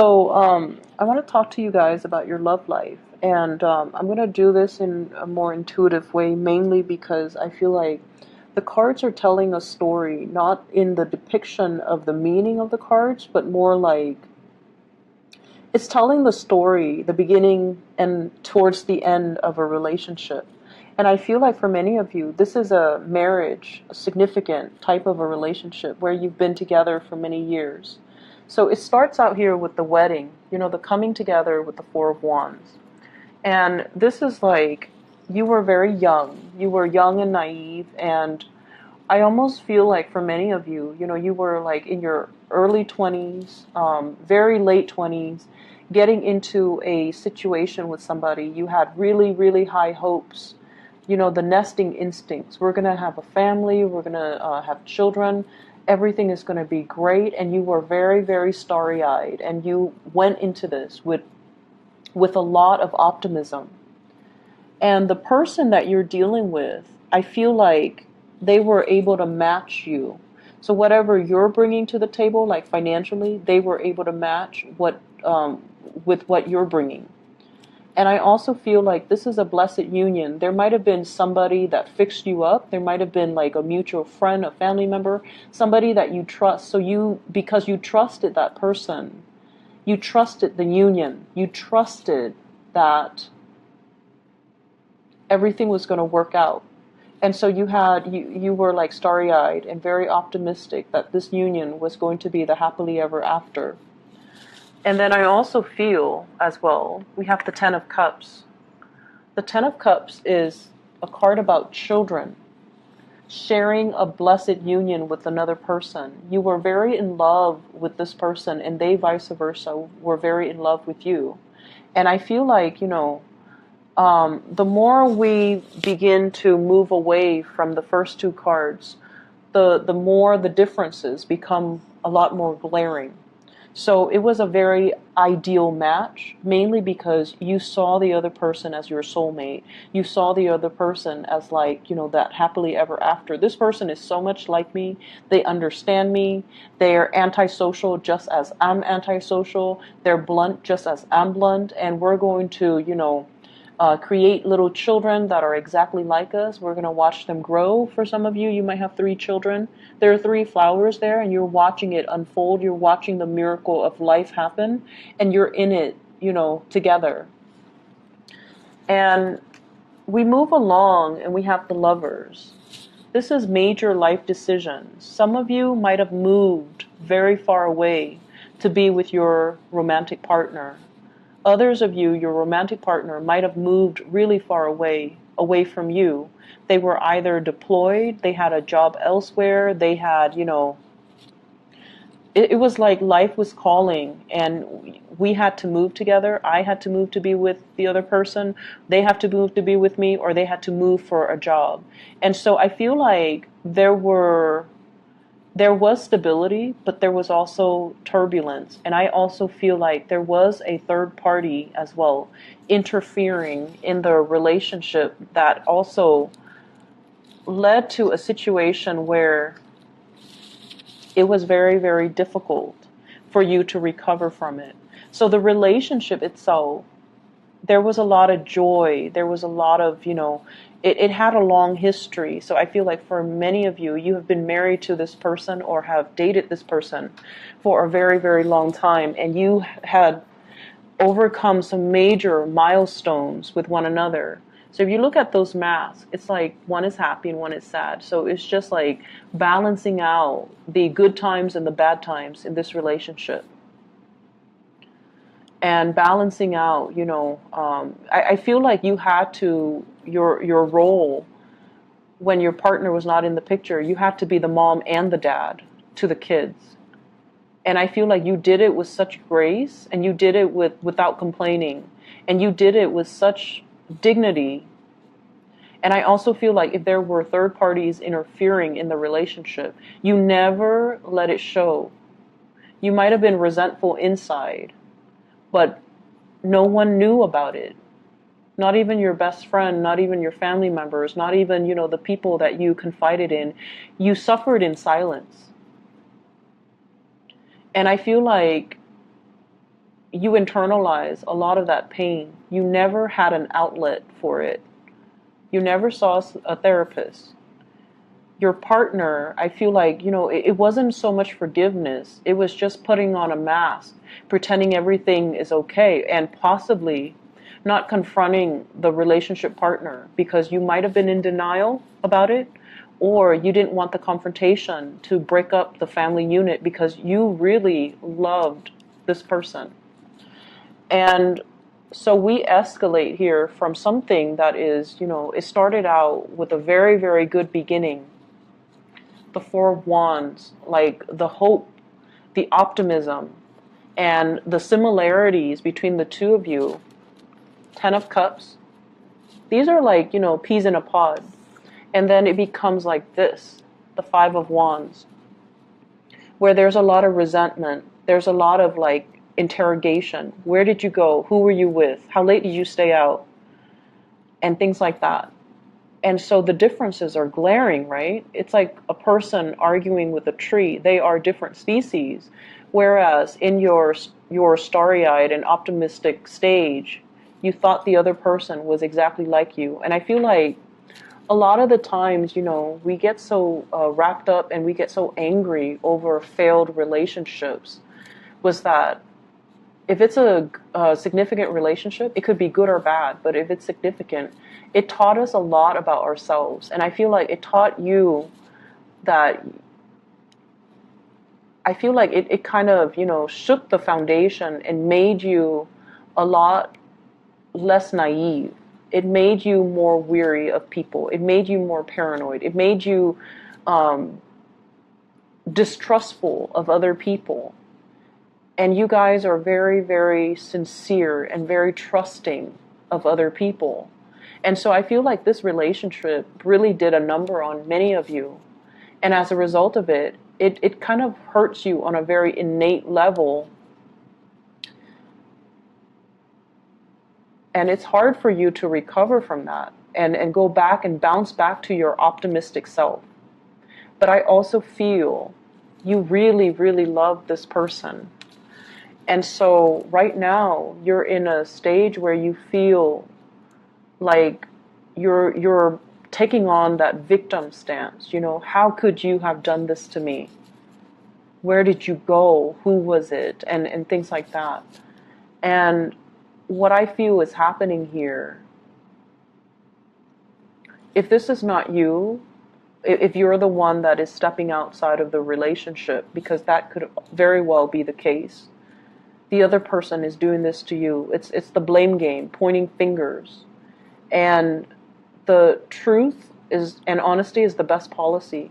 I want to talk to you guys about your love life, and I'm going to do this in a more intuitive way, mainly because I feel like the cards are telling a story, not in the depiction of the meaning of the cards, but more like it's telling the story, the beginning and towards the end of a relationship. And I feel like for many of you, this is a marriage, a significant type of a relationship where you've been together for many years. So it starts out here with the wedding, the coming together with the Four of Wands. And this is like you were very young. You were young and naive, and I almost feel like for many of you, you were like in your early 20s, very late 20s, getting into a situation with somebody. You had really, really high hopes, the nesting instincts. We're going to have a family, we're going to have children, everything is going to be great. And you were very, very starry-eyed, and you went into this with a lot of optimism. And the person that you're dealing with, I feel like they were able to match you. So whatever you're bringing to the table, like financially, they were able to match with what you're bringing. And I also feel like this is a blessed union. There might have been somebody that fixed you up. There might have been like a mutual friend, a family member, somebody that you trust. So because you trusted that person, you trusted the union, you trusted that everything was going to work out. And so you were like starry-eyed and very optimistic that this union was going to be the happily ever after. And then I also feel as well, we have the Ten of Cups. The Ten of Cups is a card about children sharing a blessed union with another person. You were very in love with this person, and they vice versa were very in love with you. And I feel like, the more we begin to move away from the first two cards, the more the differences become a lot more glaring. So it was a very ideal match, mainly because you saw the other person as your soulmate. You saw the other person as like, that happily ever after. This person is so much like me. They understand me. They're antisocial just as I'm antisocial. They're blunt just as I'm blunt. And we're going to, create little children that are exactly like us. We're going to watch them grow. For some of you, you might have 3 children. There are 3 flowers there, and you're watching it unfold. You're watching the miracle of life happen, and you're in it, together. And we move along, and we have the Lovers. This is major life decisions. Some of you might have moved very far away to be with your romantic partner. Others of you, your romantic partner, might have moved really far away from you. They were either deployed, they had a job elsewhere, they had, it was like life was calling, and we had to move together. I had to move to be with the other person. They have to move to be with me, or they had to move for a job. And so I feel like there was stability, but there was also turbulence. And I also feel like there was a third party as well interfering in the relationship that also led to a situation where it was very, very difficult for you to recover from it. So the relationship itself, there was a lot of joy. There was a lot of, it had a long history. So I feel like for many of you, you have been married to this person or have dated this person for a very, very long time. And you had overcome some major milestones with one another. So if you look at those masks, it's like one is happy and one is sad. So it's just like balancing out the good times and the bad times in this relationship. And balancing out, I feel like you had to, your role when your partner was not in the picture, you had to be the mom and the dad to the kids. And I feel like you did it with such grace, and you did it without complaining, and you did it with such dignity. And I also feel like if there were third parties interfering in the relationship, you never let it show. You might have been resentful inside, but no one knew about it. Not even your best friend, not even your family members, not even, the people that you confided in. You suffered in silence. And I feel like you internalize a lot of that pain. You never had an outlet for it. You never saw a therapist. Your partner, I feel like, it wasn't so much forgiveness. It was just putting on a mask, pretending everything is okay, and possibly not confronting the relationship partner because you might have been in denial about it, or you didn't want the confrontation to break up the family unit because you really loved this person. And so we escalate here from something that is, it started out with a very, very good beginning. The Four of Wands, like the hope, the optimism, and the similarities between the two of you. Ten of Cups. These are like, peas in a pod. And then it becomes like this, the Five of Wands, where there's a lot of resentment. There's a lot of like interrogation. Where did you go? Who were you with? How late did you stay out? And things like that. And so the differences are glaring, right? It's like a person arguing with a tree. They are different species. Whereas in your starry-eyed and optimistic stage, you thought the other person was exactly like you. And I feel like a lot of the times, we get so wrapped up and we get so angry over failed relationships, was that if it's a significant relationship, it could be good or bad, but if it's significant, it taught us a lot about ourselves. And I feel like it taught you that, I feel like it kind of, shook the foundation and made you a lot less naive. It made you more weary of people. It made you more paranoid. It made you distrustful of other people. And you guys are very, very sincere and very trusting of other people. And so I feel like this relationship really did a number on many of you. And as a result of it, it kind of hurts you on a very innate level. And it's hard for you to recover from that and go back and bounce back to your optimistic self. But I also feel you really, really love this person. And so right now you're in a stage where you feel like you're taking on that victim stance. How could you have done this to me? Where did you go? Who was it? And things like that. And what I feel is happening here, if this is not you, if you're the one that is stepping outside of the relationship, because that could very well be the case, the other person is doing this to you. It's the blame game, pointing fingers. And the truth is, and honesty is the best policy,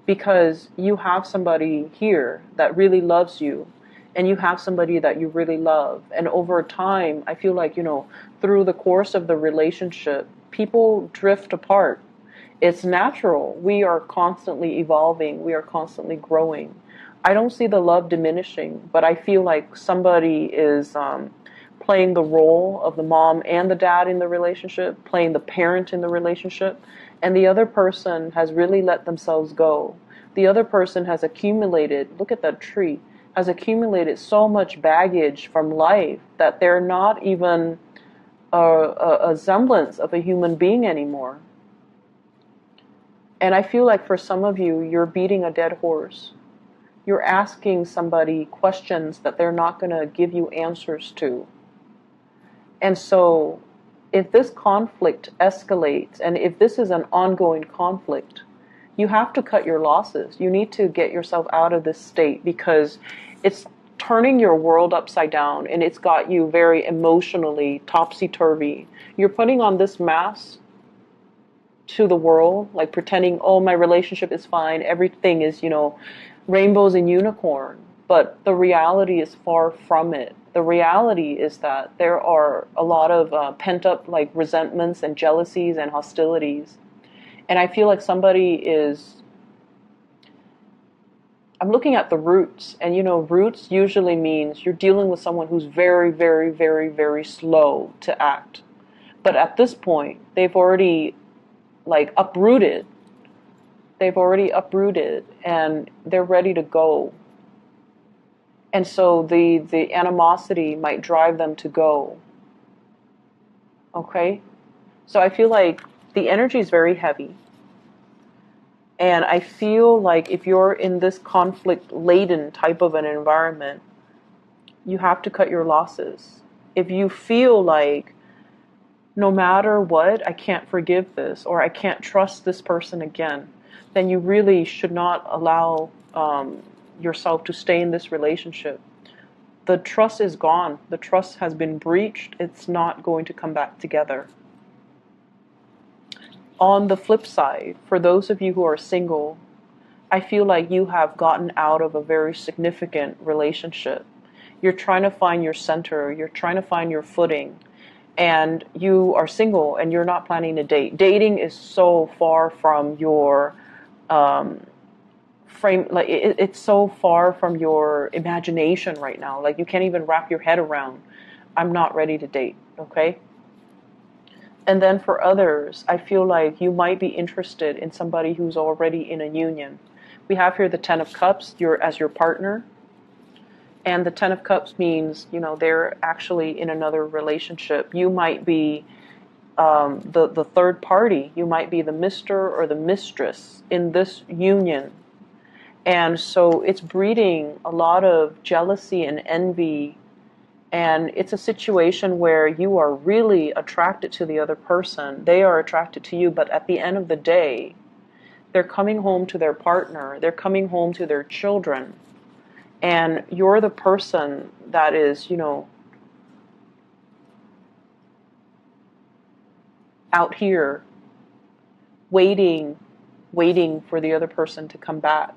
because you have somebody here that really loves you, and you have somebody that you really love. And over time, I feel like, through the course of the relationship, people drift apart. It's natural. We are constantly evolving. We are constantly growing. I don't see the love diminishing, but I feel like somebody is playing the role of the mom and the dad in the relationship, playing the parent in the relationship, and the other person has really let themselves go. The other person has accumulated, look at that tree, has accumulated so much baggage from life that they're not even a semblance of a human being anymore. And I feel like for some of you, you're beating a dead horse. You're asking somebody questions that they're not going to give you answers to. And so if this conflict escalates, and if this is an ongoing conflict, you have to cut your losses. You need to get yourself out of this state, because it's turning your world upside down, and it's got you very emotionally topsy-turvy. You're putting on this mask to the world, like pretending, oh, my relationship is fine, everything is, rainbows and unicorn. But the reality is far from it. The reality is that there are a lot of pent-up like resentments and jealousies and hostilities. And I feel like somebody is, I'm looking at the roots, and roots usually means you're dealing with someone who's very, very, very, very slow to act. But at this point, they've already uprooted. They've already uprooted, and they're ready to go. And so the animosity might drive them to go. Okay? So I feel like the energy is very heavy. And I feel like if you're in this conflict-laden type of an environment, you have to cut your losses. If you feel like no matter what, I can't forgive this or I can't trust this person again, then you really should not allow yourself to stay in this relationship. The trust is gone. The trust has been breached. It's not going to come back together. On the flip side, for those of you who are single, I feel like you have gotten out of a very significant relationship. You're trying to find your center. You're trying to find your footing. And you are single and you're not planning to date. Dating is so far from your frame, like it's so far from your imagination right now. Like you can't even wrap your head around, I'm not ready to date, okay? And then for others, I feel like you might be interested in somebody who's already in a union. We have here the Ten of Cups, you're as your partner. And the Ten of Cups means, they're actually in another relationship. You might be the third party. You might be the Mr. or the mistress in this union. And so it's breeding a lot of jealousy and envy. And it's a situation where you are really attracted to the other person. They are attracted to you, but at the end of the day, they're coming home to their partner. They're coming home to their children. And you're the person that is, out here waiting for the other person to come back.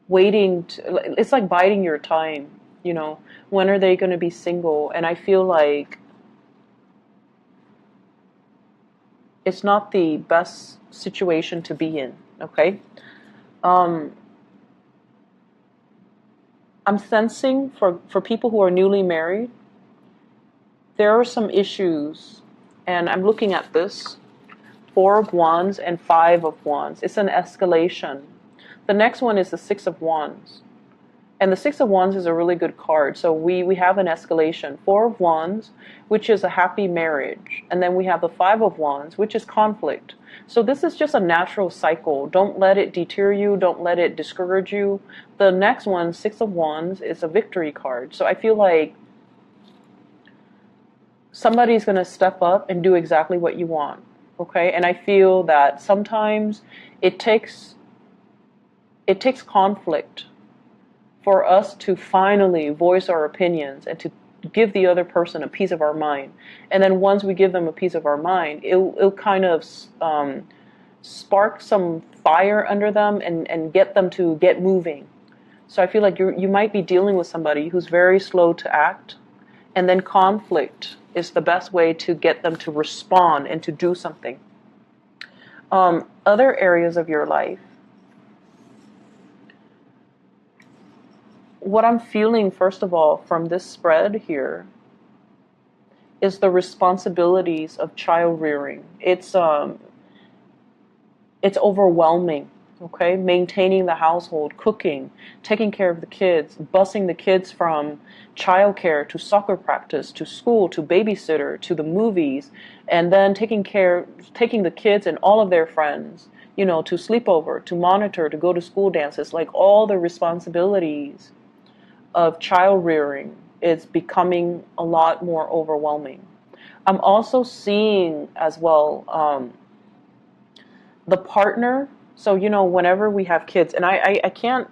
It's like biding your time, when are they going to be single? And I feel like it's not the best situation to be in, okay? I'm sensing for people who are newly married, there are some issues, and I'm looking at this, 4 of Wands and 5 of Wands. It's an escalation. The next one is the 6 of Wands. And the 6 of Wands is a really good card. So we have an escalation. 4 of Wands, which is a happy marriage. And then we have the 5 of Wands, which is conflict. So this is just a natural cycle. Don't let it deter you. Don't let it discourage you. The next one, 6 of Wands, is a victory card. So I feel like somebody's going to step up and do exactly what you want. Okay? And I feel that sometimes it takes conflict for us to finally voice our opinions and to give the other person a piece of our mind. And then once we give them a piece of our mind, it'll kind of spark some fire under them and get them to get moving. So I feel like you might be dealing with somebody who's very slow to act, and then conflict is the best way to get them to respond and to do something. Other areas of your life, what I'm feeling, first of all, from this spread here is the responsibilities of child rearing. It's overwhelming, okay? Maintaining the household, cooking, taking care of the kids, busing the kids from childcare to soccer practice, to school, to babysitter, to the movies, and then taking the kids and all of their friends, to sleepover, to monitor, to go to school dances, like all the responsibilities of child rearing is becoming a lot more overwhelming. I'm also seeing as well the partner. So, whenever we have kids, and I can't,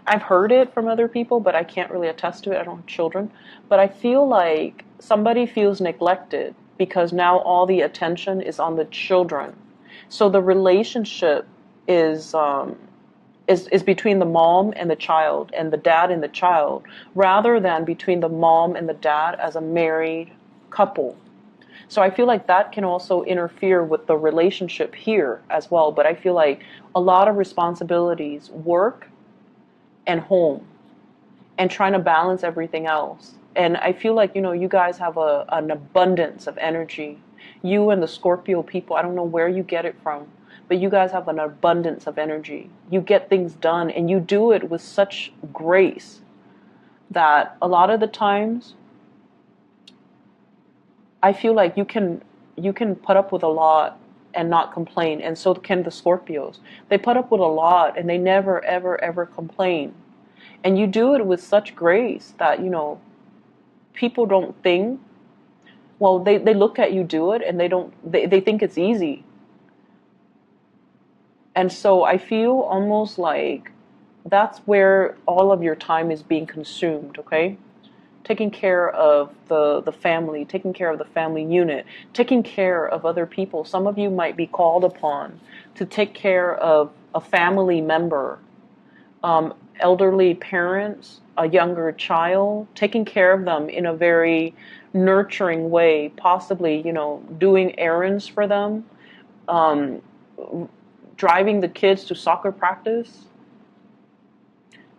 I've heard it from other people, but I can't really attest to it. I don't have children. But I feel like somebody feels neglected because now all the attention is on the children. So the relationship is between the mom and the child and the dad and the child, rather than between the mom and the dad as a married couple. So I feel like that can also interfere with the relationship here as well. But I feel like a lot of responsibilities, work and home, and trying to balance everything else. And I feel like, you guys have an abundance of energy. You and the Scorpio people, I don't know where you get it from, but you guys have an abundance of energy. You get things done and you do it with such grace that a lot of the times I feel like you can put up with a lot and not complain, and so can the Scorpios. They put up with a lot and they never ever ever complain. And you do it with such grace that, people don't think, well, they look at you do it and they think it's easy. And so I feel almost like that's where all of your time is being consumed, okay? Taking care of the family, taking care of the family unit, taking care of other people. Some of you might be called upon to take care of a family member, elderly parents, a younger child, taking care of them in a very nurturing way, possibly, doing errands for them, um, driving the kids to soccer practice,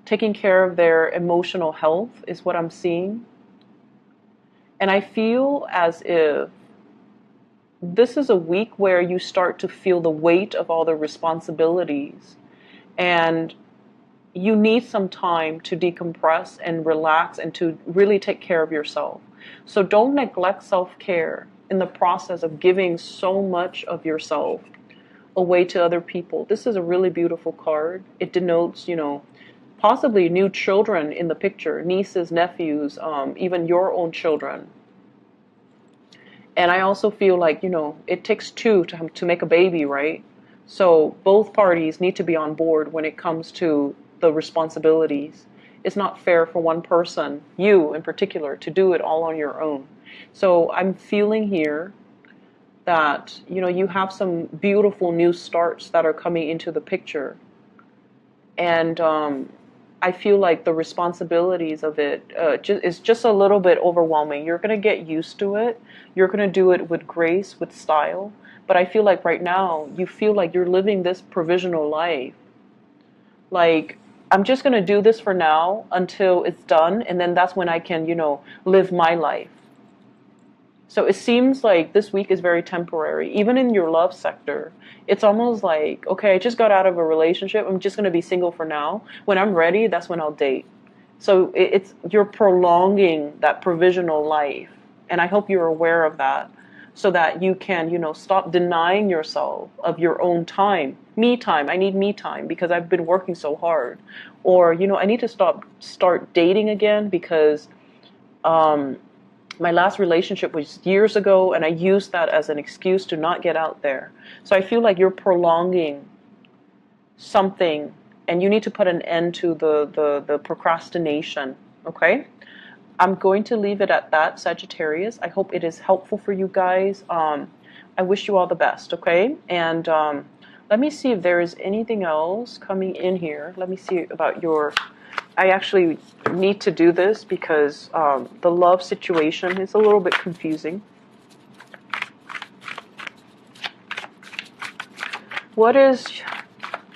taking care of their emotional health is what I'm seeing. And I feel as if this is a week where you start to feel the weight of all the responsibilities, and you need some time to decompress and relax and to really take care of yourself. So don't neglect self-care in the process of giving so much of yourself away to other people. This is a really beautiful card. It denotes, possibly new children in the picture, nieces, nephews, even your own children. And I also feel like, it takes two to make a baby, right? So both parties need to be on board when it comes to the responsibilities. It's not fair for one person, you in particular, to do it all on your own. So I'm feeling here that, you have some beautiful new starts that are coming into the picture. And I feel like the responsibilities of it is just a little bit overwhelming. You're going to get used to it. You're going to do it with grace, with style. But I feel like right now, you feel like you're living this provisional life. Like, I'm just going to do this for now until it's done. And then that's when I can, live my life. So it seems like this week is very temporary. Even in your love sector, it's almost like, okay, I just got out of a relationship. I'm just going to be single for now. When I'm ready, that's when I'll date. So you're prolonging that provisional life. And I hope you're aware of that so that you can, stop denying yourself of your own time. Me time. I need me time because I've been working so hard. Or, I need to start dating again because, my last relationship was years ago, and I used that as an excuse to not get out there. So I feel like you're prolonging something, and you need to put an end to the procrastination, okay? I'm going to leave it at that, Sagittarius. I hope it is helpful for you guys. I wish you all the best, okay? And let me see if there is anything else coming in here. Let me see about your... I actually need to do this because the love situation is a little bit confusing. What is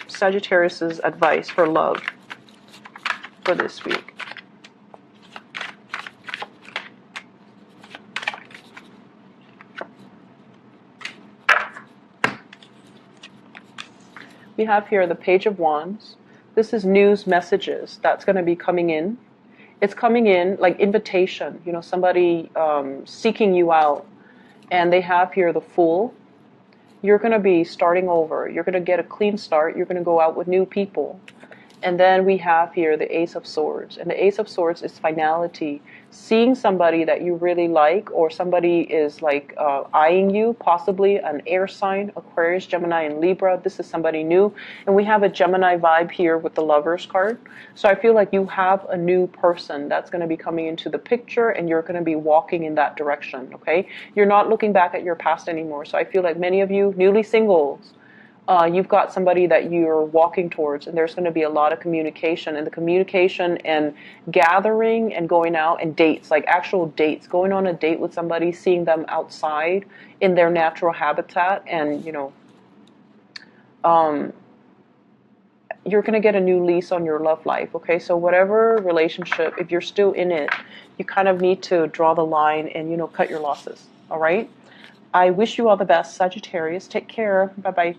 Sagittarius's advice for love for this week? We have here the Page of Wands. This is news messages that's going to be coming in. It's coming in like invitation, somebody seeking you out. And they have here the Fool. You're going to be starting over. You're going to get a clean start. You're going to go out with new people. And then we have here the Ace of Swords. And the Ace of Swords is finality. Seeing somebody that you really like, or somebody is like eyeing you, possibly an air sign, Aquarius, Gemini, and Libra. This is somebody new. And we have a Gemini vibe here with the Lovers card. So I feel like you have a new person that's going to be coming into the picture, and you're going to be walking in that direction, okay? You're not looking back at your past anymore. So I feel like many of you newly singles, you've got somebody that you're walking towards, and there's going to be a lot of communication. And the communication and gathering and going out and dates, like actual dates, going on a date with somebody, seeing them outside in their natural habitat, and, you're going to get a new lease on your love life, okay? So whatever relationship, if you're still in it, you kind of need to draw the line and, cut your losses, all right? I wish you all the best, Sagittarius. Take care. Bye-bye.